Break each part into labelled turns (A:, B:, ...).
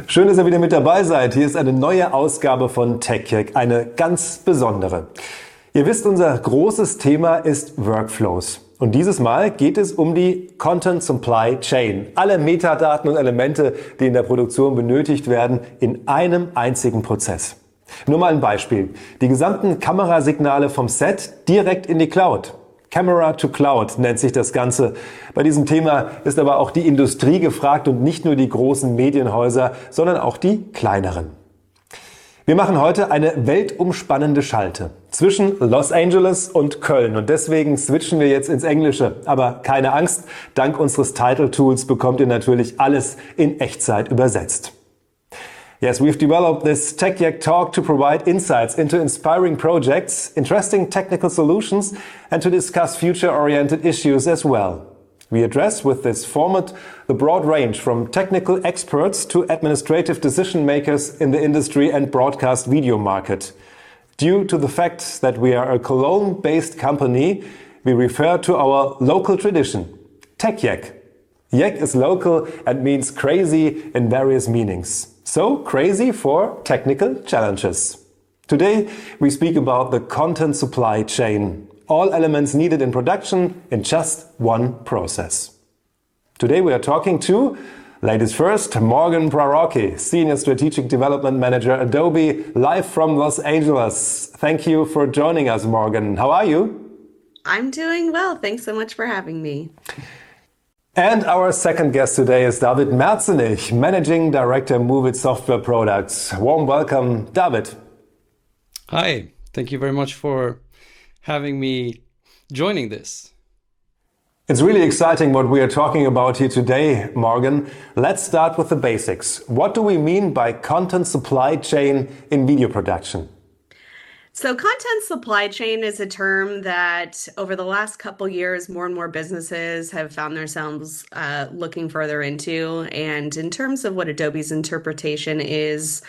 A: Schön, dass ihr wieder mit dabei seid. Hier ist eine neue Ausgabe von TechJeck, eine ganz besondere. Ihr wisst, unser großes Thema ist Workflows. Und dieses Mal geht es um die Content Supply Chain. Alle Metadaten und Elemente, die in der Produktion benötigt werden, in einem einzigen Prozess. Nur mal ein Beispiel. Die gesamten Kamerasignale vom Set direkt in die Cloud. Camera to Cloud nennt sich das Ganze. Bei diesem Thema ist aber auch die Industrie gefragt und nicht nur die großen Medienhäuser, sondern auch die kleineren. Wir machen heute eine weltumspannende Schalte zwischen Los Angeles und Köln und deswegen switchen wir jetzt ins Englische. Aber keine Angst, dank unseres Title Tools bekommt ihr natürlich alles in Echtzeit übersetzt. Yes, we've developed this TechJeck talk to provide insights into inspiring projects, interesting technical solutions, and to discuss future-oriented issues as well. We address with this format the broad range from technical experts to administrative decision makers in the industry and broadcast video market. Due to the fact that we are a Cologne-based company, we refer to our local tradition, TechJeck. Jeck is local and means crazy in various meanings. So, crazy for technical challenges. Today, we speak about the content supply chain. All elements needed in production in just one process. Today we are talking to, ladies first, Morgan Prygrocki, Senior Strategic Development Manager, Adobe, live from Los Angeles. Thank you for joining us, Morgan. How are you?
B: I'm doing well. Thanks so much for having me.
A: And our second guest today is David Merzenich, Managing Director, MoovIT Software Products. Warm welcome, David.
C: Hi, thank you very much for having me joining this.
A: It's really exciting what we are talking about here today, Morgan. Let's start with the basics. What do we mean by content supply chain in video production?
B: So content supply chain is a term that over the last couple years, more and more businesses have found themselves looking further into. And in terms of what Adobe's interpretation is,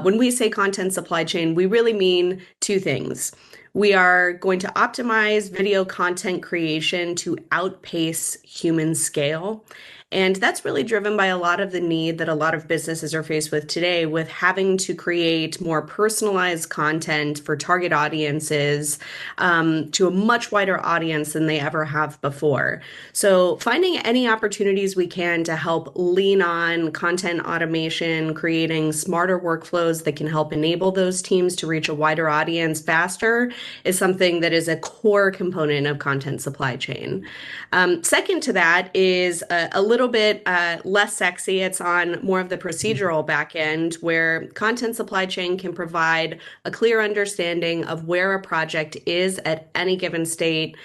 B: when we say content supply chain, we really mean two things. We are going to optimize video content creation to outpace human scale. And that's really driven by a lot of the need that a lot of businesses are faced with today with having to create more personalized content for target audiences to a much wider audience than they ever have before. So finding any opportunities we can to help lean on content automation, creating smarter workflows that can help enable those teams to reach a wider audience faster is something that is a core component of content supply chain. Second to that is a little bit less sexy. It's on more of the procedural back end where content supply chain can provide a clear understanding of where a project is at any given state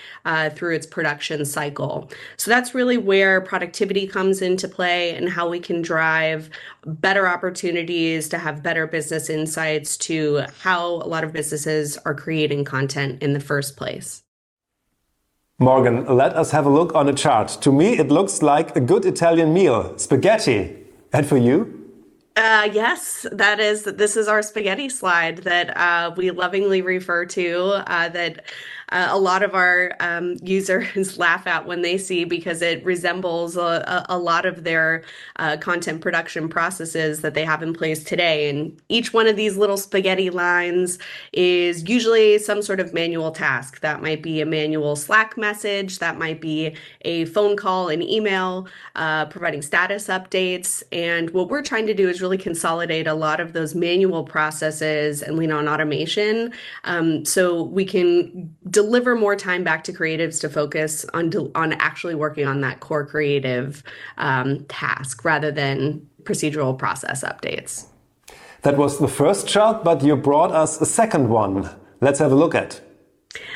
B: through its production cycle. So that's really where productivity comes into play and how we can drive better opportunities to have better business insights to how a lot of businesses are creating content in the first place.
A: Morgan, let us have a look on a chart. To me, it looks like a good Italian meal, spaghetti. And for you?
B: Yes, this is our spaghetti slide that we lovingly refer to that a lot of our users laugh at when they see because it resembles a lot of their content production processes that they have in place today. And each one of these little spaghetti lines is usually some sort of manual task. That might be a manual Slack message, that might be a phone call, an email, providing status updates. And what we're trying to do is really consolidate a lot of those manual processes and lean on automation so we can deliver more time back to creatives to focus on actually working on that core creative task rather than procedural process updates.
A: That was the first chart, but you brought us a second one. Let's have a look at.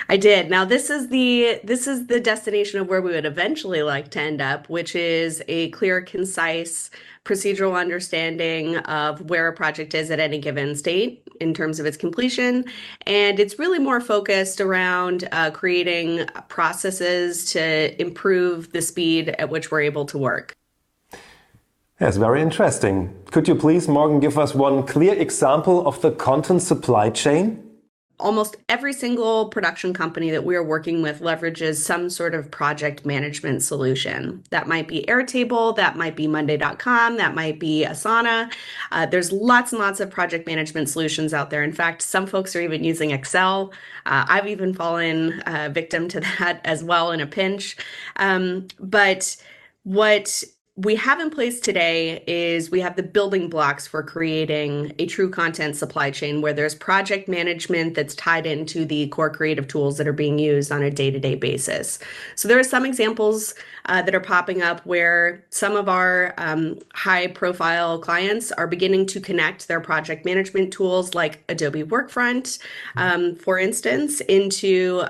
B: I did. Now this is the destination of where we would eventually like to end up, which is a clear, concise, procedural understanding of where a project is at any given state in terms of its completion. And it's really more focused around creating processes to improve the speed at which we're able to work.
A: Yes, very interesting. Could you please, Morgan, give us one clear example of the content supply chain?
B: almost every single production company that we are working with leverages some sort of project management solution. That might be Airtable, that might be Monday.com, that might be Asana. There's lots and lots of project management solutions out there. In fact, some folks are even using Excel. I've even fallen victim to that as well in a pinch. But what we have in place today is we have the building blocks for creating a true content supply chain where there's project management that's tied into the core creative tools that are being used on a day-to-day basis. So there are some examples that are popping up where some of our high-profile clients are beginning to connect their project management tools like Adobe Workfront, for instance, into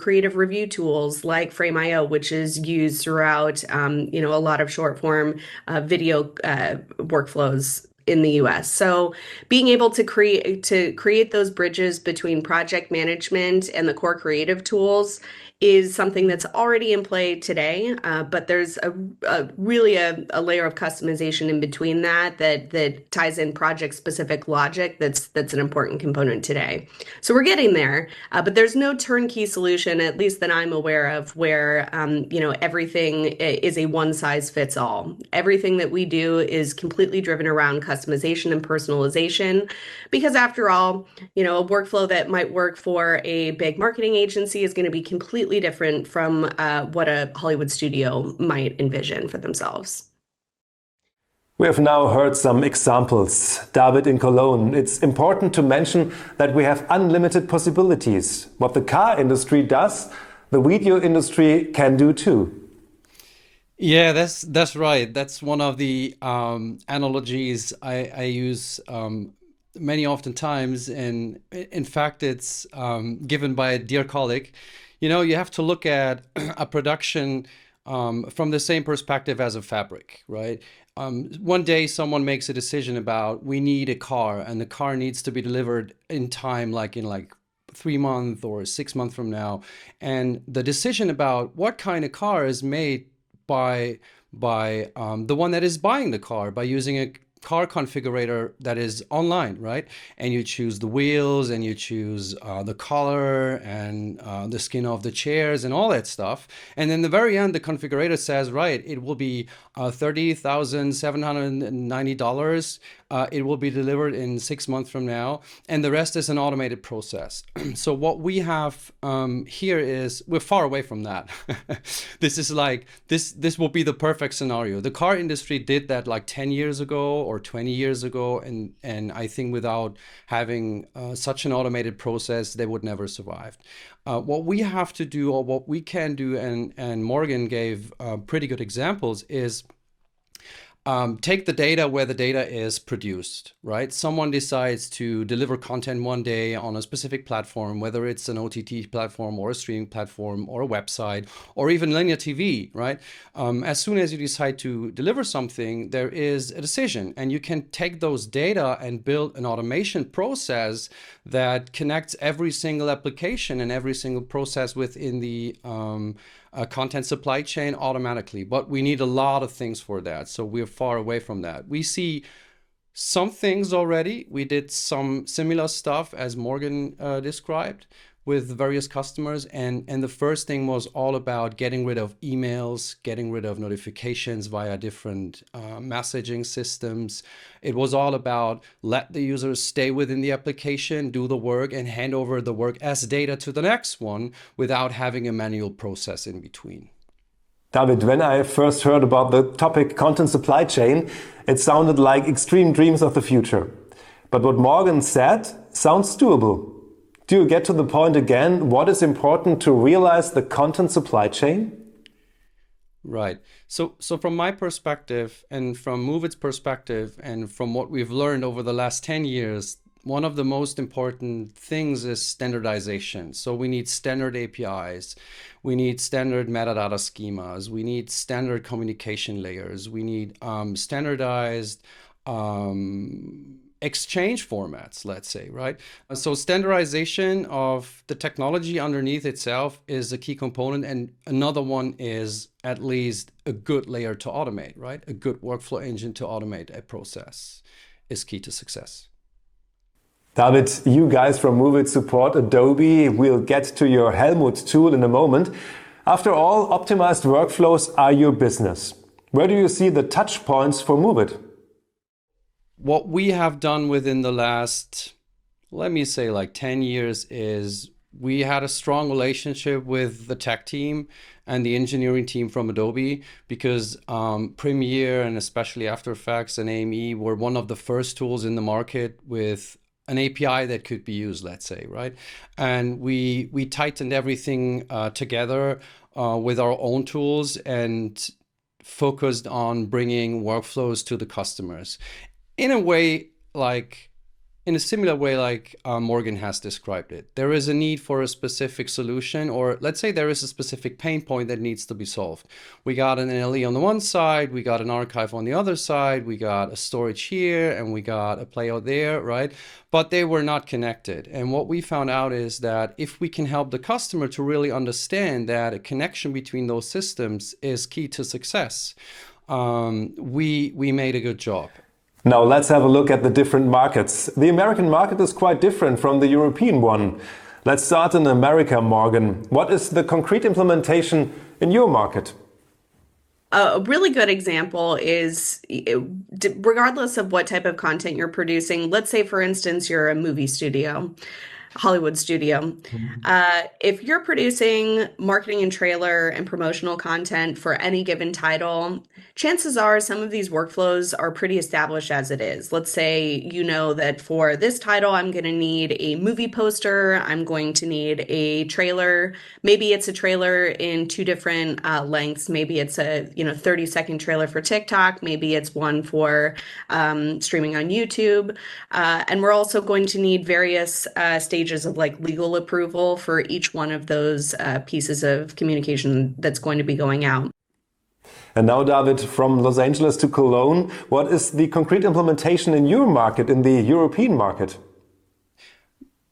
B: creative review tools like Frame.io, which is used throughout a lot of short form video workflows in the US. So being able to create those bridges between project management and the core creative tools is something that's already in play today, but there's really a layer of customization in between that ties in project-specific logic that's an important component today. So we're getting there, but there's no turnkey solution, at least that I'm aware of, where everything is a one-size-fits-all. Everything that we do is completely driven around customization and personalization, because after all, a workflow that might work for a big marketing agency is going to be completely different from what a Hollywood studio might envision for themselves.
A: We have now heard some examples. David in Cologne. It's important to mention that we have unlimited possibilities. What the car industry does, the video industry can do too.
C: Yeah, that's right. That's one of the analogies I use many oftentimes, and in fact, it's given by a dear colleague. You have to look at a production from the same perspective as a fabric, right? One day someone makes a decision about we need a car, and the car needs to be delivered in time, like in 3 months or 6 months from now. And the decision about what kind of car is made by the one that is buying the car, by using a car configurator that is online, right? And you choose the wheels, and you choose the color and the skin of the chairs and all that stuff. And then the very end, the configurator says, right, it will be $30,790. It will be delivered in 6 months from now, and the rest is an automated process. So what we have here is we're far away from that. This is this will be the perfect scenario. The car industry did that 10 years ago or 20 years ago, and I think without having such an automated process, they would never survive. What we have to do, or what we can do, and Morgan gave pretty good examples, is take the data where the data is produced, right? Someone decides to deliver content one day on a specific platform, whether it's an OTT platform or a streaming platform or a website or even linear TV, right? As soon as you decide to deliver something, there is a decision, and you can take those data and build an automation process that connects every single application and every single process within the content supply chain automatically. But we need a lot of things for that. So we're far away from that. We see some things already. We did some similar stuff as Morgan described with various customers. And the first thing was all about getting rid of emails, getting rid of notifications via different messaging systems. It was all about let the users stay within the application, do the work, and hand over the work as data to the next one without having a manual process in between.
A: David, when I first heard about the topic content supply chain, it sounded like extreme dreams of the future. But what Morgan said sounds doable. Do you get to the point again? What is important to realize the content supply chain?
C: Right. So from my perspective, and from MoovIT's perspective, and from what we've learned over the last 10 years, one of the most important things is standardization. So we need standard APIs, we need standard metadata schemas, we need standard communication layers, we need standardized exchange formats, let's say, right? So standardization of the technology underneath itself is a key component, and another one is at least a good layer to automate, right? A good workflow engine to automate a process is key to success.
A: David, you guys from MoovIT support Adobe. We'll get to your Helmut tool in a moment. After all, optimized workflows are your business. Where do you see the touch points for MoovIT?
C: What we have done within the last, let me say like 10 years is we had a strong relationship with the tech team and the engineering team from Adobe because Premiere and especially After Effects and AME were one of the first tools in the market with an API that could be used, let's say, right? And we tightened everything together with our own tools and focused on bringing workflows to the customers. In a similar way like Morgan has described it. There is a need for a specific solution, or let's say there is a specific pain point that needs to be solved. We got an NLE on the one side, we got an archive on the other side, we got a storage here, and we got a playout there, right? But they were not connected. And what we found out is that if we can help the customer to really understand that a connection between those systems is key to success, we made a good job.
A: Now let's have a look at the different markets. The American market is quite different from the European one. Let's start in America, Morgan. What is the concrete implementation in your market?
B: A really good example is regardless of what type of content you're producing, let's say, for instance, you're a movie studio, Hollywood studio. If you're producing marketing and trailer and promotional content for any given title, chances are some of these workflows are pretty established as it is. Let's say you know that for this title, I'm going to need a movie poster. I'm going to need a trailer. Maybe it's a trailer in two different lengths. Maybe it's a 30-second trailer for TikTok. Maybe it's one for streaming on YouTube. And we're also going to need various stages of like legal approval for each one of those pieces of communication that's going to be going out.
A: And now, David, from Los Angeles to Cologne, what is the concrete implementation in your market, in the European market?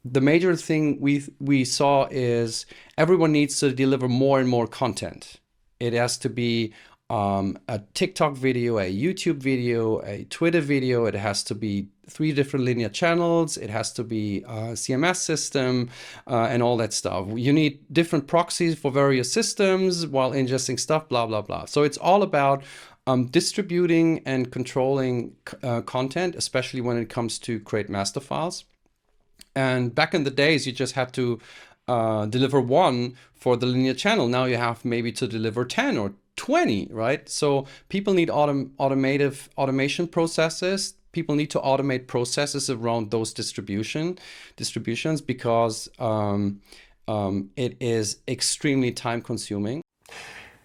C: The major thing we saw is everyone needs to deliver more and more content. It has to be a TikTok video, a YouTube video, a Twitter video. It has to be 3 different linear channels. It has to be a CMS system and all that stuff. You need different proxies for various systems while ingesting stuff, blah, blah, blah. So it's all about distributing and controlling content, especially when it comes to create master files. And back in the days, you just had to deliver 1 for the linear channel. Now you have maybe to deliver 10 or 20, right? So people need automation processes. People need to automate processes around those distributions because it is extremely time consuming.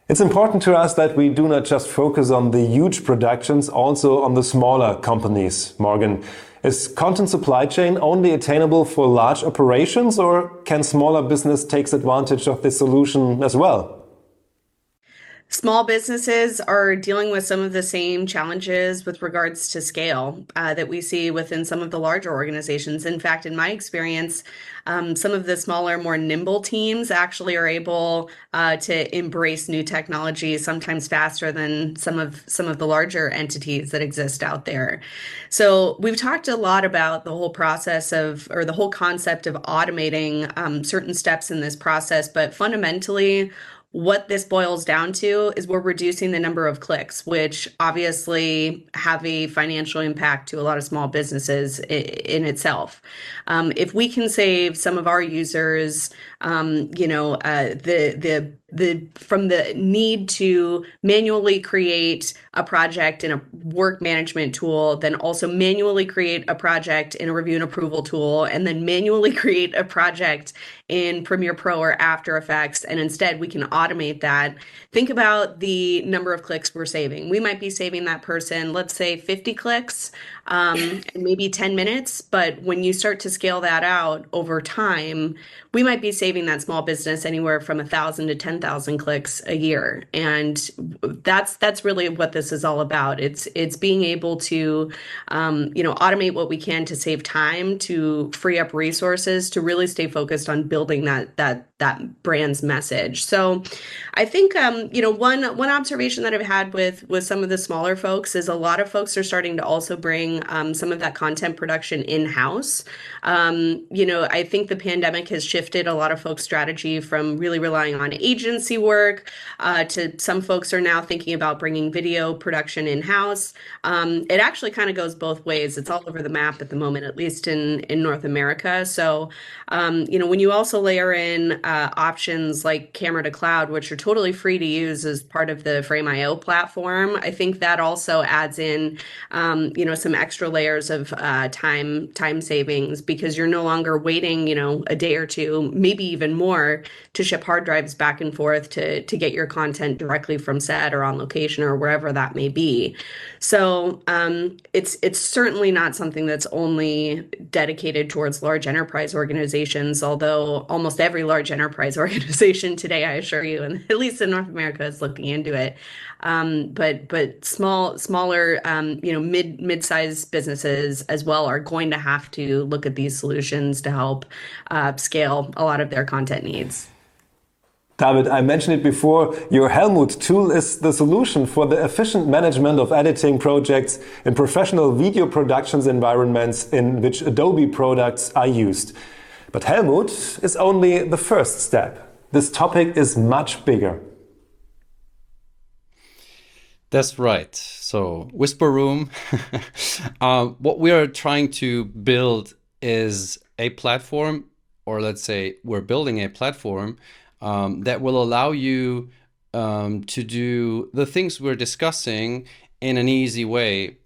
A: It's important to us that we do not just focus on the huge productions, also on the smaller companies. Morgan, is content supply chain only attainable for large operations, or can smaller business take advantage of this solution as well?
B: Small businesses are dealing with some of the same challenges with regards to scale that we see within some of the larger organizations. In fact, in my experience, some of the smaller, more nimble teams actually are able to embrace new technology sometimes faster than some of the larger entities that exist out there. So we've talked a lot about the whole process or the whole concept of automating certain steps in this process, but fundamentally, what this boils down to is we're reducing the number of clicks, which obviously have a financial impact to a lot of small businesses in itself. If we can save some of our users, from the need to manually create a project in a work management tool, then also manually create a project in a review and approval tool, and then manually create a project in Premiere Pro or After Effects, and instead we can automate that. Think about the number of clicks we're saving. We might be saving that person, let's say 50 clicks, maybe 10 minutes, but when you start to scale that out over time, we might be saving that small business anywhere from $1,000 to $10,000 10,000 clicks a year. And that's really what this is all about. It's being able to automate what we can to save time, to free up resources, to really stay focused on building that brand's message. So I think one observation that I've had with some of the smaller folks is a lot of folks are starting to also bring some of that content production in-house. I think the pandemic has shifted a lot of folks' strategy from really relying on agency work to some folks are now thinking about bringing video production in-house. It actually kind of goes both ways. It's all over the map at the moment, at least in North America. So, when you also layer in options like camera to cloud, which are totally free to use as part of the Frame.io platform, I think that also adds in, some extra layers of time savings, because you're no longer waiting, a day or two, maybe even more, to ship hard drives back and forth to get your content directly from set or on location or wherever that may be. So it's certainly not something that's only dedicated towards large enterprise organizations, although almost every large enterprise organization today, I assure you, and at least in North America, is looking into it. But smaller, mid-sized businesses as well are going to have to look at these solutions to help scale a lot of their content needs.
A: David, I mentioned it before, your Helmut tool is the solution for the efficient management of editing projects in professional video productions environments in which Adobe products are used. But Helmut is only the first step. This topic is much bigger.
C: That's right. So, Whisper Room, what we are trying to build is a platform, or let's say we're building a platform that will allow you to do the things we're discussing in an easy way.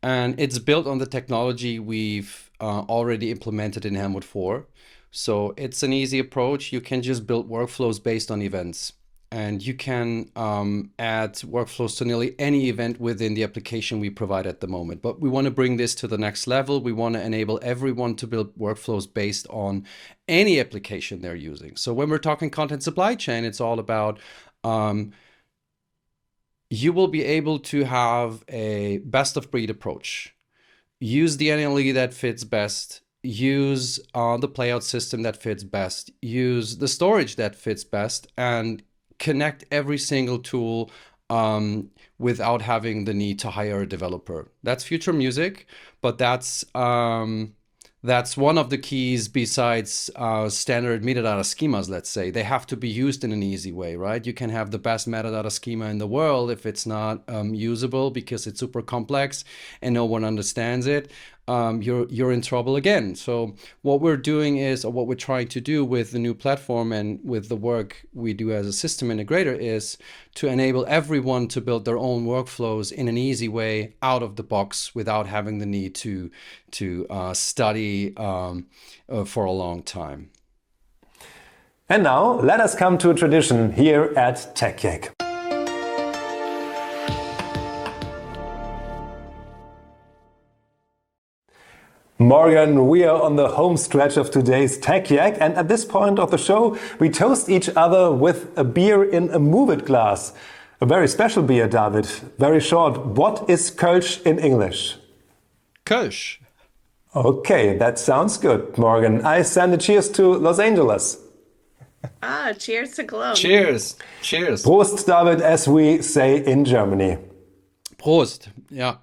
C: And it's built on the technology we've already implemented in Helmut 4. So it's an easy approach. You can just build workflows based on events. And you can add workflows to nearly any event within the application we provide at the moment. But we want to bring this to the next level. We want to enable everyone to build workflows based on any application they're using. So when we're talking content supply chain, it's all about you will be able to have a best of breed approach. Use the NLE that fits best. Use the playout system that fits best. Use the storage that fits best. And connect every single tool without having the need to hire a developer. That's future music, but that's one of the keys besides standard metadata schemas, let's say. They have to be used in an easy way, right? You can have the best metadata schema in the world. If it's not usable because it's super complex and no one understands it, you're in trouble again. So what we're doing is, or what we're trying to do with the new platform and with the work we do as a system integrator, is to enable everyone to build their own workflows in an easy way out of the box without having the need to study for a long time.
A: And now let us come to a tradition here at TechJeck. Morgan, we are on the home stretch of today's TechJeck, and at this point of the show, we toast each other with a beer in a MoovIT glass. A very special beer, David. Very short. What is Kölsch in English?
C: Kölsch.
A: Okay, that sounds good, Morgan. I send a cheers to Los Angeles.
B: Cheers to Cologne.
C: Cheers. Cheers.
A: Prost, David, as we say in Germany.
C: Prost. Yeah.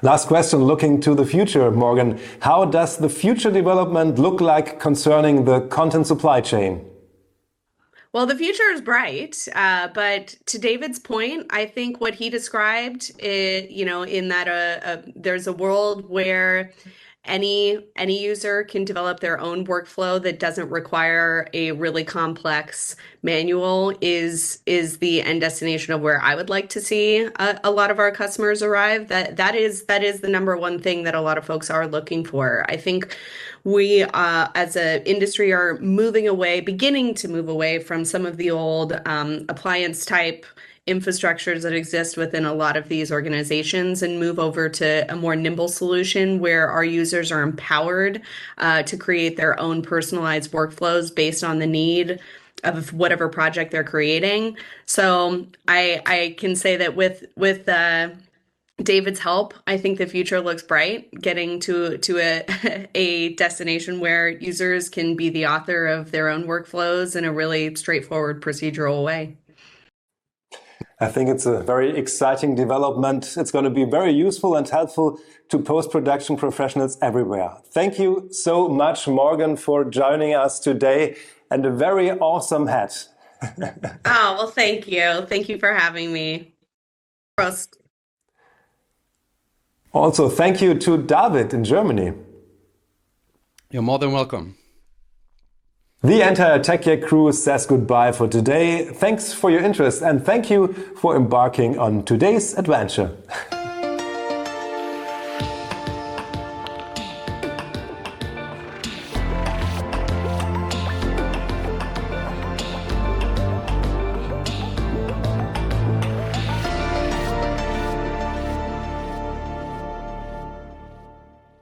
A: Last question, looking to the future, Morgan. How does the future development look like concerning the content supply chain?
B: Well, the future is bright, but to David's point, I think what he described, in that there's a world where any user can develop their own workflow that doesn't require a really complex manual is the end destination of where I would like to see a lot of our customers arrive. That is the number one thing that a lot of folks are looking for. I think we as an industry are beginning to move away from some of the old appliance type infrastructures that exist within a lot of these organizations and move over to a more nimble solution where our users are empowered to create their own personalized workflows based on the need whatever project they're creating. So I can say that with David's help, I think the future looks bright, getting to a destination where users can be the author of their own workflows in a really straightforward procedural way.
A: I think it's a very exciting development. It's going to be very useful and helpful to post-production professionals everywhere. Thank you so much, Morgan, for joining us today, and a very awesome hat.
B: Oh, well, thank you. Thank you for having me. Prost.
A: Also, thank you to David in Germany.
C: You're more than welcome.
A: The entire TechJeck crew says goodbye for today. Thanks for your interest and thank you for embarking on today's adventure.